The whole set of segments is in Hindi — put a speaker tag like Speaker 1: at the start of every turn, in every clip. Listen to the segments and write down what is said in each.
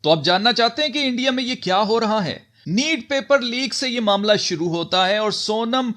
Speaker 1: तो आप जानना चाहते हैं कि इंडिया में ये क्या हो रहा है? नीट पेपर लीक से यह मामला शुरू होता है और सोनम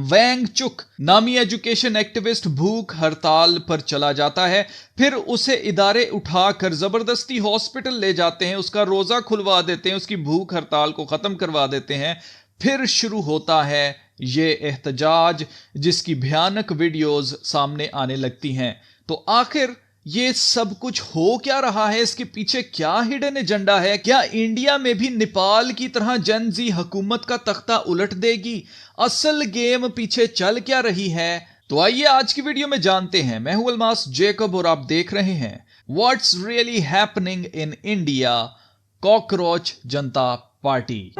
Speaker 1: वांगचुक नामी एजुकेशन एक्टिविस्ट भूख हड़ताल पर चला जाता है। फिर उसे इदारे उठाकर जबरदस्ती हॉस्पिटल ले जाते हैं, उसका रोजा खुलवा देते हैं, उसकी भूख हड़ताल को खत्म करवा देते हैं। फिर शुरू होता है ये एहतजाज, जिसकी भयानक वीडियोस सामने आने लगती हैं। तो आखिर ये सब कुछ हो क्या रहा है? इसके पीछे क्या हिडन एजेंडा है? क्या इंडिया में भी नेपाल की तरह जन जी हुकूमत का तख्ता उलट देगी? असल गेम पीछे चल क्या रही है? तो आइए आज की वीडियो में जानते हैं। मैं हूं अलमास जेकब और आप देख रहे हैं what's really happening in India, cockroach Janata party.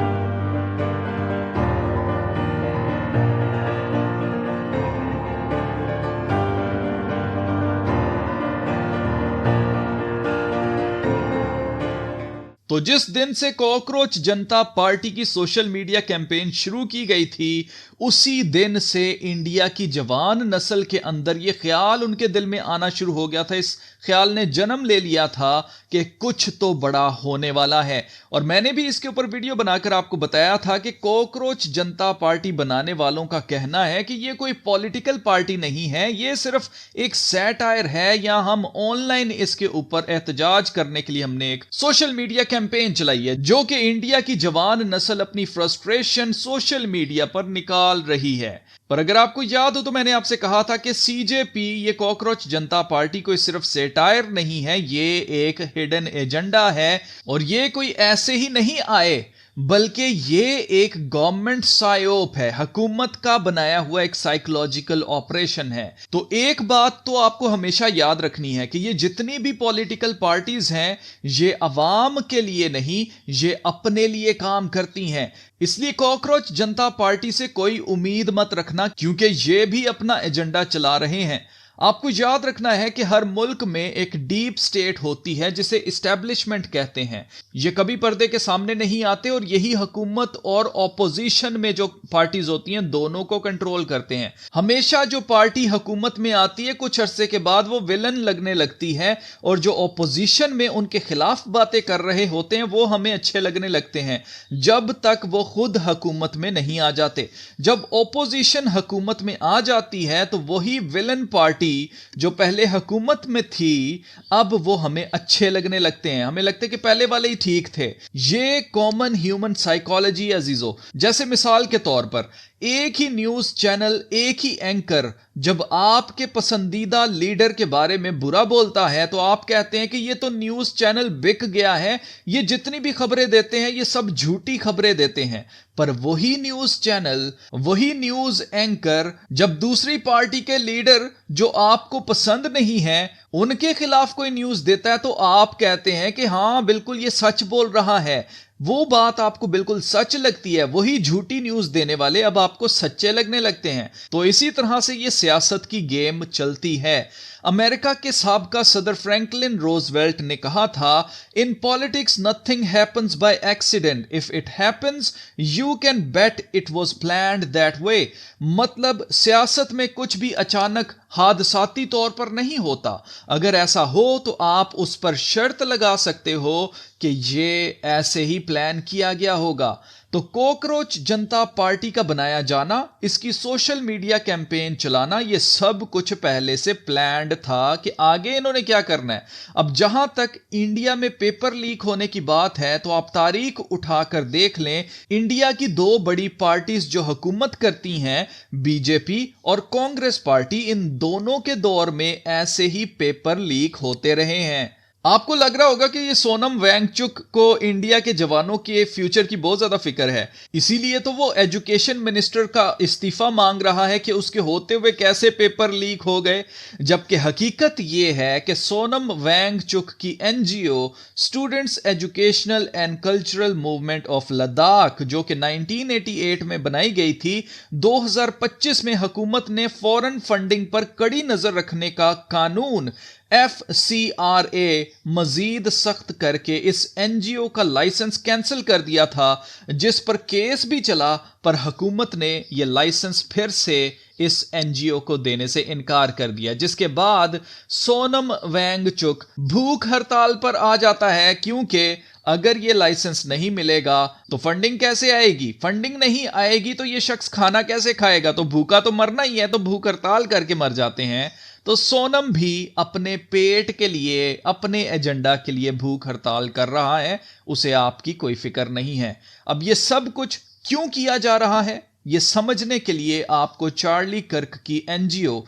Speaker 1: तो जिस दिन से कॉकरोच जनता पार्टी की सोशल मीडिया कैंपेन शुरू की गई थी, उसी दिन से इंडिया की जवान नस्ल के अंदर यह ख्याल उनके दिल में आना शुरू हो गया था। इस ख्याल ने जन्म ले लिया था कि कुछ तो बड़ा होने वाला है। और मैंने भी इसके ऊपर वीडियो बनाकर आपको बताया था कि कॉकरोच जनता पार्टी बनाने वालों का कहना है कि यह कोई पॉलिटिकल पार्टी नहीं है, यह सिर्फ एक सैटायर है, या हम ऑनलाइन इसके ऊपर एहतजाज करने के लिए हमने एक सोशल मीडिया कैंपेन चलाई है, जो कि इंडिया की जवान नस्ल अपनी फ्रस्ट्रेशन सोशल मीडिया पर निकाल रही है। पर अगर आपको याद हो तो मैंने आपसे कहा था कि सीजेपी, ये कॉकरोच जनता पार्टी, कोई सिर्फ सेटायर नहीं है, ये एक हिडन एजेंडा है। और ये कोई ऐसे ही नहीं आए, बल्कि ये एक गवर्नमेंट सायोप है, हुकूमत का बनाया हुआ एक साइकोलॉजिकल ऑपरेशन है। तो एक बात तो आपको हमेशा याद रखनी है कि ये जितनी भी पॉलिटिकल पार्टीज हैं, ये अवाम के लिए नहीं, ये अपने लिए काम करती हैं। इसलिए कॉकरोच जनता पार्टी से कोई उम्मीद मत रखना, क्योंकि ये भी अपना एजेंडा चला रहे हैं। आपको याद रखना है कि हर मुल्क में एक डीप स्टेट होती है जिसे इस्टेब्लिशमेंट कहते हैं। ये कभी पर्दे के सामने नहीं आते और यही हुकूमत और ऑपोजिशन में जो पार्टीज होती हैं, दोनों को कंट्रोल करते हैं। हमेशा जो पार्टी हुकूमत में आती है, कुछ अरसे के बाद वो विलन लगने लगती है, और जो ऑपोजिशन में उनके खिलाफ बातें कर रहे होते हैं वो हमें अच्छे लगने लगते हैं, जब तक वो खुद हुकूमत में नहीं आ जाते। जब ऑपोजिशन हुकूमत में आ जाती है तो वही विलन पार्टी जो पहले हुकूमत में थी, अब वो हमें अच्छे लगने लगते हैं। हमें लगता है कि पहले वाले ही ठीक थे। ये कॉमन ह्यूमन साइकोलॉजी अजीजों। जैसे मिसाल के तौर पर एक ही न्यूज चैनल, एक ही एंकर जब आपके पसंदीदा लीडर के बारे में बुरा बोलता है तो आप कहते हैं कि ये तो न्यूज चैनल बिक गया है, ये जितनी भी खबरें देते हैं ये सब झूठी खबरें देते हैं। पर वही न्यूज चैनल, वही न्यूज एंकर जब दूसरी पार्टी के लीडर जो आपको पसंद नहीं है उनके खिलाफ कोई न्यूज देता है तो आप कहते हैं कि हां बिल्कुल ये सच बोल रहा है। वो बात आपको बिल्कुल सच लगती है, वही झूठी न्यूज देने वाले अब आपको सच्चे लगने लगते हैं। तो इसी तरह से ये सियासत की गेम चलती है। अमेरिका के साबका सदर फ्रैंकलिन रोजवेल्ट ने कहा था, in politics nothing happens by accident, if it happens you can bet it was planned that way. मतलब सियासत में कुछ भी अचानक हादसाती तौर पर नहीं होता। अगर ऐसा हो तो आप उस पर शर्त लगा सकते हो कि ये ऐसे ही प्लान किया गया होगा। तो कॉकरोच जनता पार्टी का बनाया जाना, इसकी सोशल मीडिया कैंपेन चलाना, ये सब कुछ पहले से प्लान्ड था कि आगे इन्होंने क्या करना है। अब जहां तक इंडिया में पेपर लीक होने की बात है तो आप तारीख उठाकर देख लें, इंडिया की दो बड़ी पार्टीज जो हुकूमत करती हैं, बीजेपी और कांग्रेस पार्टी, इन दोनों के दौर में ऐसे ही पेपर लीक होते रहे हैं। आपको लग रहा होगा कि ये सोनम वांगचुक को इंडिया के जवानों के फ्यूचर की बहुत ज्यादा फिक्र है, इसीलिए तो वो एजुकेशन मिनिस्टर का इस्तीफा मांग रहा है कि उसके होते हुए कैसे पेपर लीक हो गए। जबकि हकीकत ये है कि सोनम वांगचुक की NGO students educational and cultural movement of Ladakh, जो कि 1988 में बनाई गई थी, 2025 में हुकूमत ने फॉरेन फंडिंग पर कड़ी नजर रखने का कानून FCRA मजीद सख्त करके इस एनजीओ का लाइसेंस कैंसिल कर दिया था, जिस पर केस भी चला, पर हुकूमत ने यह लाइसेंस फिर से इस एनजीओ को देने से इनकार कर दिया। जिसके बाद सोनम वांगचुक भूख हड़ताल पर आ जाता है, क्योंकि अगर ये लाइसेंस नहीं मिलेगा तो फंडिंग कैसे आएगी? फंडिंग नहीं आएगी तो ये शख्स खाना कैसे खाएगा? तो भूखा तो मरना ही है, तो भूख हड़ताल करके मर जाते हैं। तो सोनम भी अपने पेट के लिए, अपने एजेंडा के लिए भूख हड़ताल कर रहा है, उसे आपकी कोई फिक्र नहीं है। अब ये सब कुछ क्यों किया जा रहा है, ये समझने के लिए आपको चार्ली कर्क की एनजीओ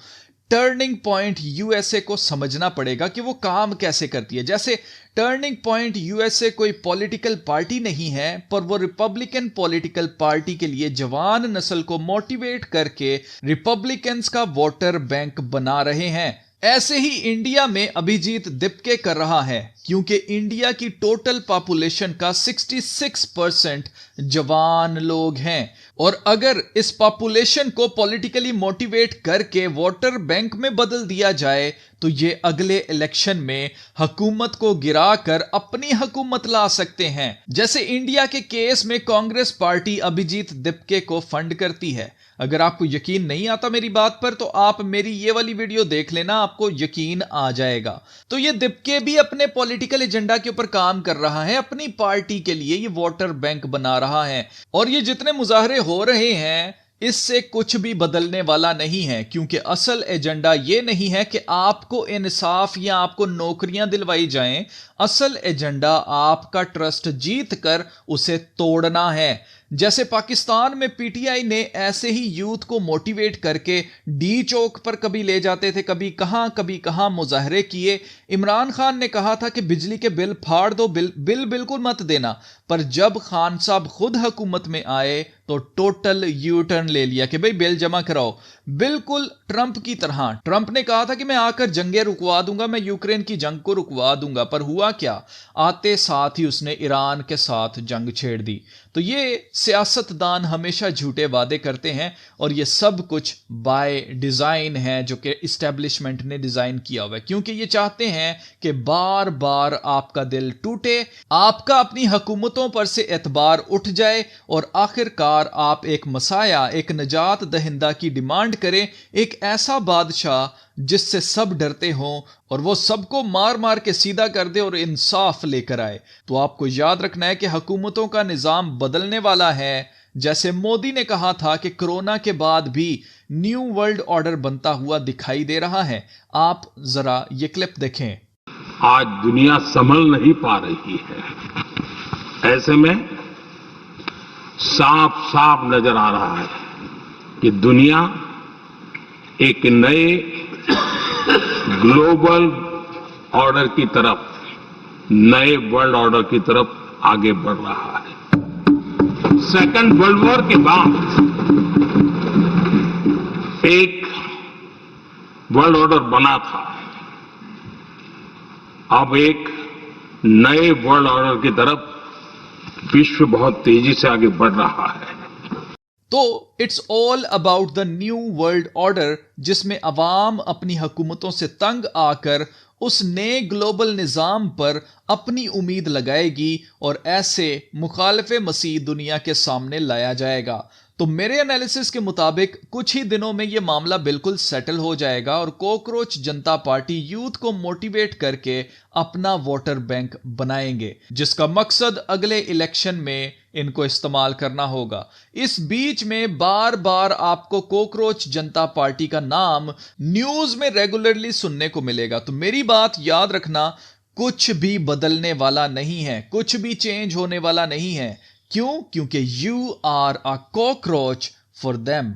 Speaker 1: टर्निंग पॉइंट यूएसए को समझना पड़ेगा कि वो काम कैसे करती है। जैसे टर्निंग पॉइंट यूएसए कोई पॉलिटिकल पार्टी नहीं है, पर वो रिपब्लिकन पॉलिटिकल पार्टी के लिए जवान नस्ल को मोटिवेट करके रिपब्लिकन्स का वोटर बैंक बना रहे हैं। ऐसे ही इंडिया में अभिजीत दिपके कर रहा है, क्योंकि इंडिया की टोटल पॉपुलेशन का 66% जवान लोग हैं, और अगर इस पॉपुलेशन को पॉलिटिकली मोटिवेट करके वोटर बैंक में बदल दिया जाए तो ये अगले इलेक्शन में हुकूमत को गिराकर अपनी हुकूमत ला सकते हैं। जैसे इंडिया के केस में कांग्रेस पार्टी अभिजीत दिपके को फंड करती है। अगर आपको यकीन नहीं आता मेरी बात पर तो आप मेरी ये वाली वीडियो देख लेना, आपको यकीन आ जाएगा। तो ये दिपके भी अपने पॉलिटिकल एजेंडा के ऊपर काम कर रहा है, अपनी पार्टी के लिए ये वोटर बैंक बना रहा है, और ये जितने मुजाहरे हो रहे हैं इससे कुछ भी बदलने वाला नहीं है, क्योंकि असल एजेंडा ये नहीं है कि आपको इंसाफ या आपको नौकरियां दिलवाई जाएं। असल एजेंडा आपका ट्रस्ट जीत कर उसे तोड़ना है। जैसे पाकिस्तान में पीटीआई ने ऐसे ही यूथ को मोटिवेट करके डी चौक पर कभी ले जाते थे, कभी कहां मुजाहरे किए। इमरान खान ने कहा था कि बिजली के बिल फाड़ दो, बिल बिल्कुल मत देना, पर जब खान साहब खुद हुकूमत में आए तो टोटल यू टर्न ले लिया कि भाई बिल जमा कराओ। बिल्कुल ट्रंप की तरह। ट्रंप ने कहा था कि मैं आकर जंगें रुकवा दूंगा, मैं यूक्रेन की जंग को रुकवा दूंगा, पर हुआ क्या? आते साथ ही उसने ईरान के साथ जंग छेड़ दी। तो ये सियासतदान हमेशा झूठे वादे करते हैं, और ये सब कुछ बाय डिजाइन है जो कि इस्टेब्लिशमेंट ने डिजाइन किया हुआ है, क्योंकि ये चाहते हैं कि बार बार आपका दिल टूटे, आपका अपनी हुकूमतों पर से एतबार उठ जाए, और आखिरकार आप एक मसाया, एक निजात दहिंदा की डिमांड करें, एक ऐसा बादशाह जिससे सब डरते हों और वो सबको मार मार के सीधा कर दे और इंसाफ लेकर आए। तो आपको याद रखना है कि हुकूमतों का निजाम बदलने वाला है। जैसे मोदी ने कहा था कि कोरोना के बाद भी न्यू वर्ल्ड ऑर्डर बनता हुआ दिखाई दे रहा है। आप जरा ये क्लिप देखें।
Speaker 2: आज दुनिया संभल नहीं पा रही है। ऐसे में साफ साफ नजर आ रहा है कि दुनिया एक नए ग्लोबल ऑर्डर की तरफ, नए वर्ल्ड ऑर्डर की तरफ आगे बढ़ रहा है। सेकंड वर्ल्ड वॉर के बाद एक वर्ल्ड ऑर्डर बना था, अब एक नए वर्ल्ड ऑर्डर की तरफ विश्व बहुत तेजी से आगे बढ़ रहा है।
Speaker 1: तो it's all about the new world order, जिसमें अवाम अपनी हुकूमतों से तंग आकर उस नए ग्लोबल निज़ाम पर अपनी उम्मीद लगाएगी और ऐसे मुखालिफे मसीह दुनिया के सामने लाया जाएगा। तो मेरे एनालिसिस के मुताबिक कुछ ही दिनों में यह मामला बिल्कुल सेटल हो जाएगा और कॉकरोच जनता पार्टी यूथ को मोटिवेट करके अपना वोटर बैंक बनाएंगे, जिसका मकसद अगले इलेक्शन में इनको इस्तेमाल करना होगा। इस बीच में बार बार आपको कॉकरोच जनता पार्टी का नाम न्यूज में रेगुलरली सुनने को मिलेगा। तो मेरी बात याद रखना, कुछ भी बदलने वाला नहीं है, कुछ भी चेंज होने वाला नहीं है। क्यों? क्योंकि you are a cockroach for them.